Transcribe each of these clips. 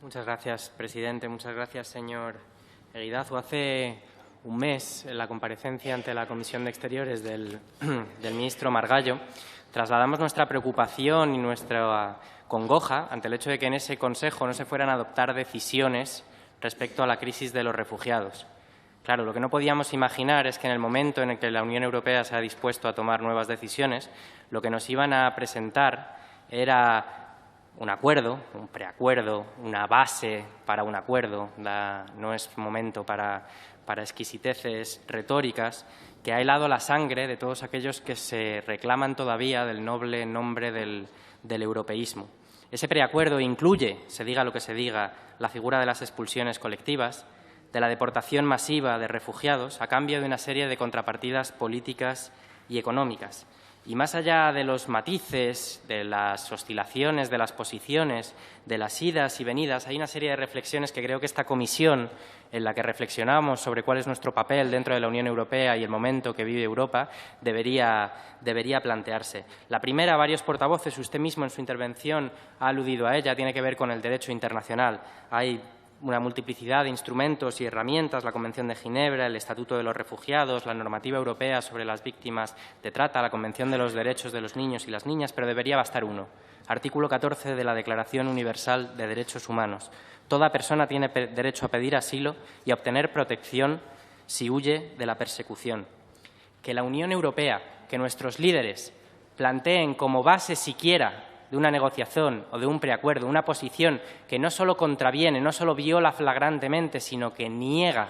Muchas gracias, presidente. Muchas gracias, señor Eguidazu. Hace un mes, en la comparecencia ante la Comisión de Exteriores del ministro Margallo, trasladamos nuestra preocupación y nuestra congoja ante el hecho de que en ese Consejo no se fueran a adoptar decisiones respecto a la crisis de los refugiados. Claro, lo que no podíamos imaginar es que en el momento en el que la Unión Europea se ha dispuesto a tomar nuevas decisiones, lo que nos iban a presentar era un acuerdo, un preacuerdo, una base para un acuerdo. No es momento para exquisiteces retóricas, que ha helado la sangre de todos aquellos que se reclaman todavía del noble nombre del europeísmo. Ese preacuerdo incluye, se diga lo que se diga, la figura de las expulsiones colectivas, de la deportación masiva de refugiados a cambio de una serie de contrapartidas políticas y económicas. Y más allá de los matices, de las oscilaciones, de las posiciones, de las idas y venidas, hay una serie de reflexiones que creo que esta comisión, en la que reflexionamos sobre cuál es nuestro papel dentro de la Unión Europea y el momento que vive Europa, debería plantearse. La primera, varios portavoces, usted mismo en su intervención ha aludido a ella, tiene que ver con el derecho internacional. Hay una multiplicidad de instrumentos y herramientas, la Convención de Ginebra, el Estatuto de los Refugiados, la normativa europea sobre las víctimas de trata, la Convención de los Derechos de los Niños y las Niñas, pero debería bastar uno. Artículo 14 de la Declaración Universal de Derechos Humanos. Toda persona tiene derecho a pedir asilo y a obtener protección si huye de la persecución. Que la Unión Europea, que nuestros líderes planteen como base siquiera de una negociación o de un preacuerdo, una posición que no solo contraviene, no solo viola flagrantemente, sino que niega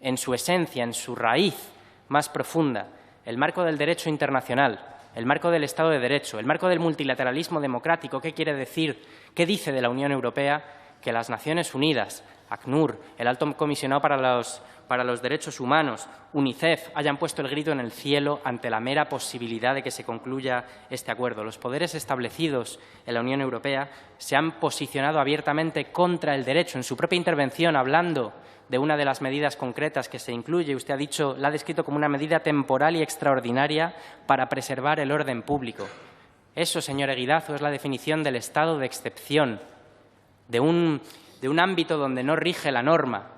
en su esencia, en su raíz más profunda, el marco del derecho internacional, el marco del Estado de Derecho, el marco del multilateralismo democrático. ¿Qué quiere decir? ¿Qué dice de la Unión Europea? Que las Naciones Unidas, ACNUR, el Alto Comisionado para los Derechos Humanos, UNICEF, hayan puesto el grito en el cielo ante la mera posibilidad de que se concluya este acuerdo. Los poderes establecidos en la Unión Europea se han posicionado abiertamente contra el derecho. En su propia intervención, hablando de una de las medidas concretas que se incluye, usted ha dicho, la ha descrito como una medida temporal y extraordinaria para preservar el orden público. Eso, señor Eguidazu, es la definición del estado de excepción, de un ámbito donde no rige la norma,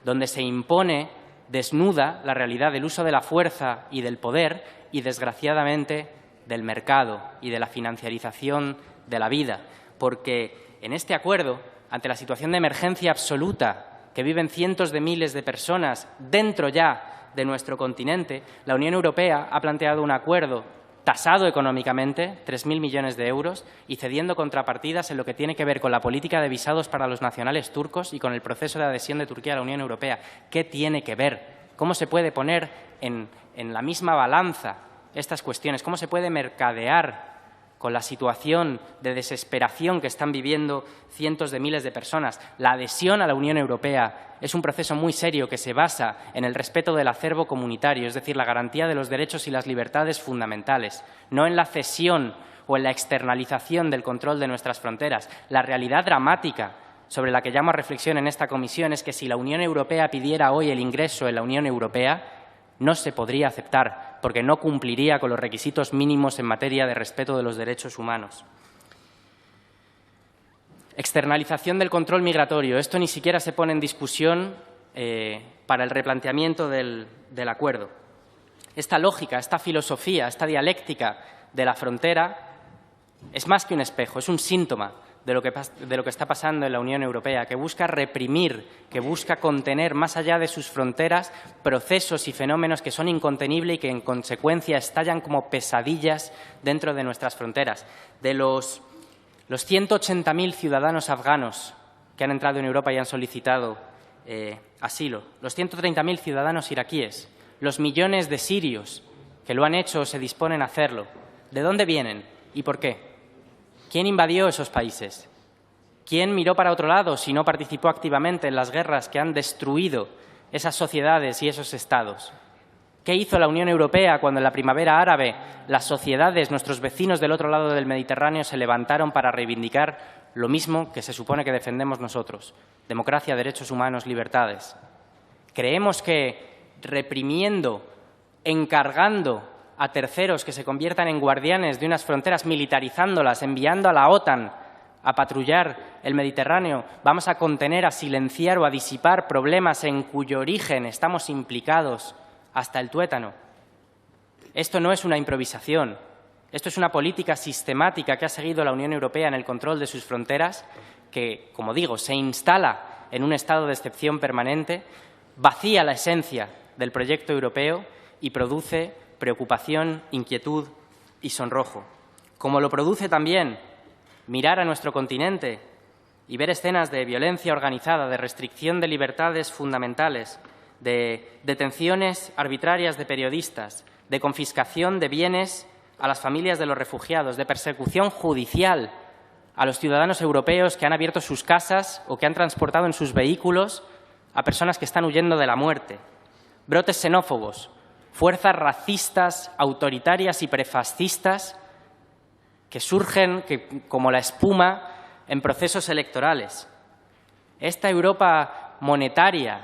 donde se impone desnuda la realidad del uso de la fuerza y del poder y, desgraciadamente, del mercado y de la financiarización de la vida. Porque en este acuerdo, ante la situación de emergencia absoluta que viven cientos de miles de personas dentro ya de nuestro continente, la Unión Europea ha planteado un acuerdo tasado económicamente, 3.000 millones de euros, y cediendo contrapartidas en lo que tiene que ver con la política de visados para los nacionales turcos y con el proceso de adhesión de Turquía a la Unión Europea. ¿Qué tiene que ver? ¿Cómo se puede poner en la misma balanza estas cuestiones? ¿Cómo se puede mercadear con la situación de desesperación que están viviendo cientos de miles de personas? La adhesión a la Unión Europea es un proceso muy serio que se basa en el respeto del acervo comunitario, es decir, la garantía de los derechos y las libertades fundamentales, no en la cesión o en la externalización del control de nuestras fronteras. La realidad dramática sobre la que llamo a reflexión en esta comisión es que si la Unión Europea pidiera hoy el ingreso en la Unión Europea, no se podría aceptar, porque no cumpliría con los requisitos mínimos en materia de respeto de los derechos humanos. Externalización del control migratorio. Esto ni siquiera se pone en discusión para el replanteamiento del acuerdo. Esta lógica, esta filosofía, esta dialéctica de la frontera es más que un espejo, es un síntoma de lo que está pasando en la Unión Europea, que busca reprimir, que busca contener más allá de sus fronteras procesos y fenómenos que son incontenibles y que en consecuencia estallan como pesadillas dentro de nuestras fronteras. De los 180.000 ciudadanos afganos que han entrado en Europa y han solicitado asilo, los 130.000 ciudadanos iraquíes, los millones de sirios que lo han hecho o se disponen a hacerlo, ¿de dónde vienen y por qué? ¿Quién invadió esos países? ¿Quién miró para otro lado si no participó activamente en las guerras que han destruido esas sociedades y esos estados? ¿Qué hizo la Unión Europea cuando en la primavera árabe las sociedades, nuestros vecinos del otro lado del Mediterráneo, se levantaron para reivindicar lo mismo que se supone que defendemos nosotros? Democracia, derechos humanos, libertades. Creemos que reprimiendo, encargando a terceros que se conviertan en guardianes de unas fronteras, militarizándolas, enviando a la OTAN a patrullar el Mediterráneo, vamos a contener, a silenciar o a disipar problemas en cuyo origen estamos implicados hasta el tuétano. Esto no es una improvisación, esto es una política sistemática que ha seguido la Unión Europea en el control de sus fronteras, que, como digo, se instala en un estado de excepción permanente, vacía la esencia del proyecto europeo y produce preocupación, inquietud y sonrojo. Como lo produce también mirar a nuestro continente y ver escenas de violencia organizada, de restricción de libertades fundamentales, de detenciones arbitrarias de periodistas, de confiscación de bienes a las familias de los refugiados, de persecución judicial a los ciudadanos europeos que han abierto sus casas o que han transportado en sus vehículos a personas que están huyendo de la muerte, brotes xenófobos, fuerzas racistas, autoritarias y prefascistas que surgen como la espuma en procesos electorales. Esta Europa monetaria,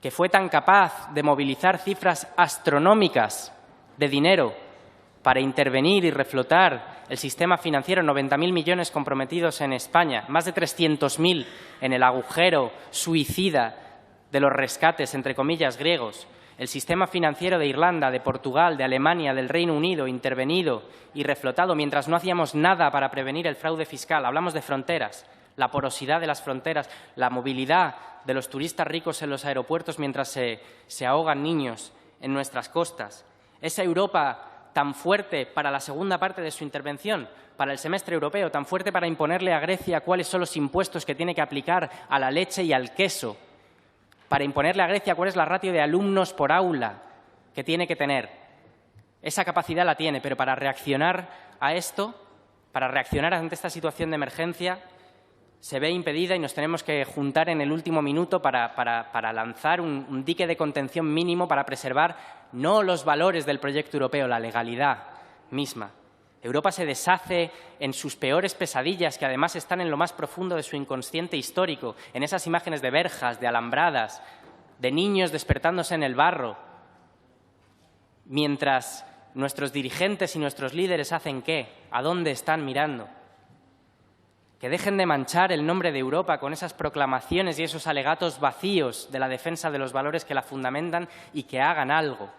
que fue tan capaz de movilizar cifras astronómicas de dinero para intervenir y reflotar el sistema financiero, 90.000 millones comprometidos en España, más de 300.000 en el agujero suicida de los rescates, entre comillas, griegos, el sistema financiero de Irlanda, de Portugal, de Alemania, del Reino Unido, intervenido y reflotado mientras no hacíamos nada para prevenir el fraude fiscal. Hablamos de fronteras, la porosidad de las fronteras, la movilidad de los turistas ricos en los aeropuertos mientras se ahogan niños en nuestras costas. Esa Europa tan fuerte para la segunda parte de su intervención, para el semestre europeo, tan fuerte para imponerle a Grecia cuáles son los impuestos que tiene que aplicar a la leche y al queso, para imponerle a Grecia cuál es la ratio de alumnos por aula que tiene que tener. Esa capacidad la tiene, pero para reaccionar a esto, para reaccionar ante esta situación de emergencia, se ve impedida y nos tenemos que juntar en el último minuto para lanzar un dique de contención mínimo para preservar no los valores del proyecto europeo, la legalidad misma. Europa se deshace en sus peores pesadillas, que además están en lo más profundo de su inconsciente histórico, en esas imágenes de verjas, de alambradas, de niños despertándose en el barro, mientras nuestros dirigentes y nuestros líderes hacen ¿qué? ¿A dónde están mirando? Que dejen de manchar el nombre de Europa con esas proclamaciones y esos alegatos vacíos de la defensa de los valores que la fundamentan y que hagan algo.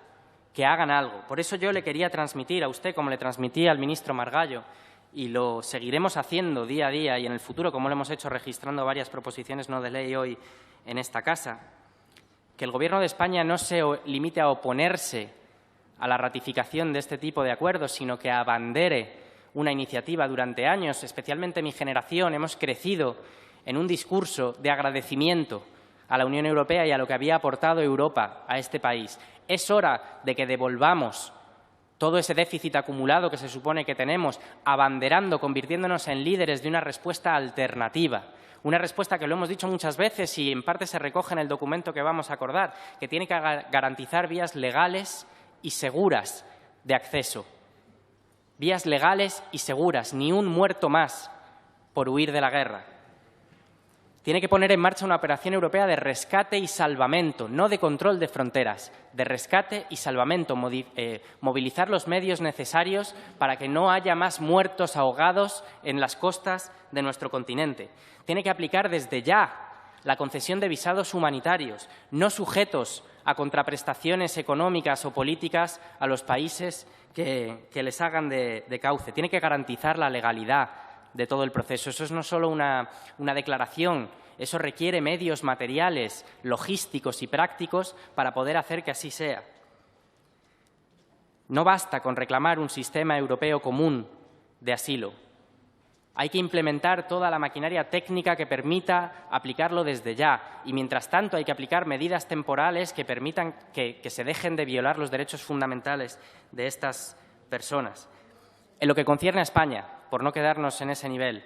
Que hagan algo. Por eso yo le quería transmitir a usted, como le transmití al ministro Margallo, y lo seguiremos haciendo día a día y en el futuro, como lo hemos hecho registrando varias proposiciones no de ley hoy en esta casa, que el Gobierno de España no se limite a oponerse a la ratificación de este tipo de acuerdos, sino que abandere una iniciativa. Durante años, especialmente mi generación, hemos crecido en un discurso de agradecimiento a la Unión Europea y a lo que había aportado Europa a este país. Es hora de que devolvamos todo ese déficit acumulado que se supone que tenemos, abanderando, convirtiéndonos en líderes de una respuesta alternativa. Una respuesta que lo hemos dicho muchas veces y en parte se recoge en el documento que vamos a acordar, que tiene que garantizar vías legales y seguras de acceso. Vías legales y seguras, ni un muerto más por huir de la guerra. Tiene que poner en marcha una operación europea de rescate y salvamento, no de control de fronteras, de rescate y salvamento, movilizar los medios necesarios para que no haya más muertos ahogados en las costas de nuestro continente. Tiene que aplicar desde ya la concesión de visados humanitarios, no sujetos a contraprestaciones económicas o políticas a los países que les hagan de cauce. Tiene que garantizar la legalidad de todo el proceso. Eso es no solo una declaración, eso requiere medios materiales, logísticos y prácticos para poder hacer que así sea. No basta con reclamar un sistema europeo común de asilo. Hay que implementar toda la maquinaria técnica que permita aplicarlo desde ya y, mientras tanto, hay que aplicar medidas temporales que permitan que se dejen de violar los derechos fundamentales de estas personas. En lo que concierne a España, por no quedarnos en ese nivel,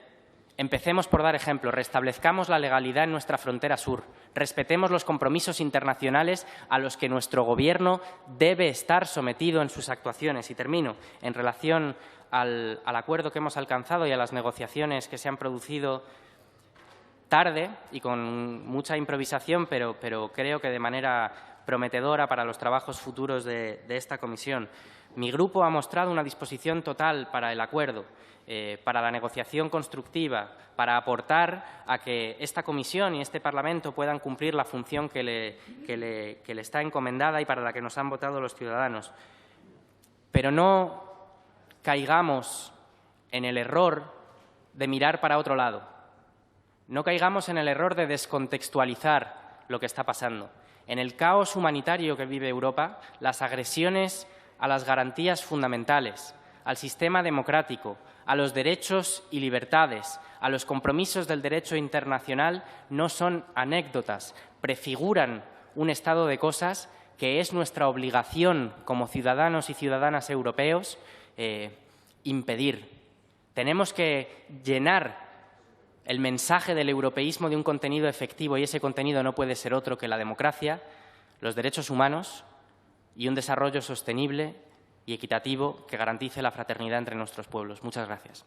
empecemos por dar ejemplo, restablezcamos la legalidad en nuestra frontera sur, respetemos los compromisos internacionales a los que nuestro Gobierno debe estar sometido en sus actuaciones. Y termino en relación al acuerdo que hemos alcanzado y a las negociaciones que se han producido tarde y con mucha improvisación, pero creo que de manera prometedora para los trabajos futuros de esta comisión. Mi grupo ha mostrado una disposición total para el acuerdo, para la negociación constructiva, para aportar a que esta comisión y este Parlamento puedan cumplir la función que le está encomendada y para la que nos han votado los ciudadanos. Pero no caigamos en el error de mirar para otro lado. No caigamos en el error de descontextualizar lo que está pasando. En el caos humanitario que vive Europa, las agresiones a las garantías fundamentales, al sistema democrático, a los derechos y libertades, a los compromisos del derecho internacional no son anécdotas, prefiguran un estado de cosas que es nuestra obligación como ciudadanos y ciudadanas europeos impedir. Tenemos que llenar el mensaje del europeísmo de un contenido efectivo y ese contenido no puede ser otro que la democracia, los derechos humanos y un desarrollo sostenible y equitativo que garantice la fraternidad entre nuestros pueblos. Muchas gracias.